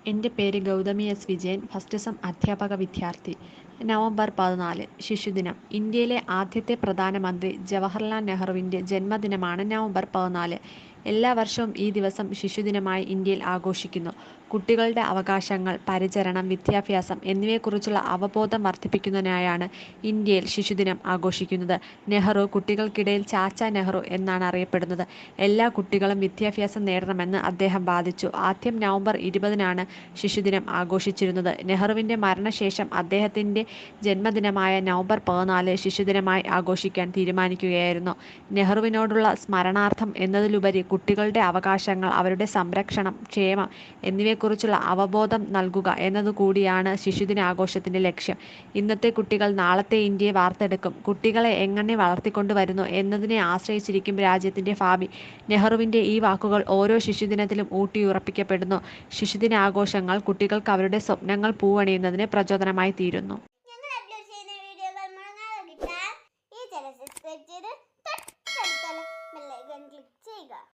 എൻ്റെ പേര് Gautami S Vijayan. First sem അധ്യാപക വിദ്യാർത്ഥി. നവംബർ 14 ശിശുദിനം. ഇന്ത്യയിലെ ആദ്യത്തെ പ്രധാനമന്ത്രി ജവഹർലാൽ നെഹ്റുവിൻ്റെ ജന്മദിനമാണ് നവംബർ 14. എല്ലാ വർഷവും ഈ ദിവസം ശിശുദിനമായി ഇന്ത്യയിൽ ആഘോഷിക്കുന്നു. കുട്ടികളുടെ അവകാശങ്ങൾ, പരിചരണം, വിദ്യാഭ്യാസം എന്നിവയെക്കുറിച്ചുള്ള അവബോധം വർദ്ധിപ്പിക്കുന്നതിനായാണ് ഇന്ത്യയിൽ ശിശുദിനം ആഘോഷിക്കുന്നത്. നെഹ്റു കുട്ടികൾക്കിടയിൽ ചാച്ച നെഹ്റു എന്നാണ് അറിയപ്പെടുന്നത്. എല്ലാ കുട്ടികളും വിദ്യാഭ്യാസം നേടണമെന്ന് അദ്ദേഹം വാദിച്ചു. ആദ്യം നവംബർ 20-നാണ് ശിശുദിനം ആഘോഷിച്ചിരുന്നത്. നെഹ്റുവിൻ്റെ മരണശേഷം അദ്ദേഹത്തിൻ്റെ ജന്മദിനമായ നവംബർ 14 ശിശുദിനമായി ആഘോഷിക്കാൻ തീരുമാനിക്കുകയായിരുന്നു. നെഹ്റുവിനോടുള്ള സ്മരണാർത്ഥം എന്നതിലുപരി കുട്ടികളുടെ അവകാശങ്ങൾ, അവരുടെ സംരക്ഷണം, ക്ഷേമം എന്നിവയെക്കുറിച്ചുള്ള അവബോധം നൽകുക എന്നതുകൂടിയാണ് ശിശുദിനാഘോഷത്തിൻ്റെ ലക്ഷ്യം. ഇന്നത്തെ കുട്ടികൾ നാളത്തെ ഇന്ത്യയെ വാർത്തെടുക്കും. കുട്ടികളെ എങ്ങനെ വളർത്തിക്കൊണ്ടുവരുന്നു എന്നതിനെ ആശ്രയിച്ചിരിക്കും രാജ്യത്തിൻ്റെ ഭാവി. നെഹ്റുവിൻ്റെ ഈ വാക്കുകൾ ഓരോ ശിശുദിനത്തിലും ഊട്ടിയുറപ്പിക്കപ്പെടുന്നു. ശിശുദിനാഘോഷങ്ങൾ കുട്ടികൾക്ക് അവരുടെ സ്വപ്നങ്ങൾ പൂവണിയുന്നതിന് പ്രചോദനമായി തീരുന്നു. ഞങ്ങൾ അപ്ലോഡ് ചെയ്യുന്ന വീഡിയോകൾ മുടങ്ങാതെ കിട്ടാൻ ഈ ചാനൽ സബ്സ്ക്രൈബ് ചെയ്ത്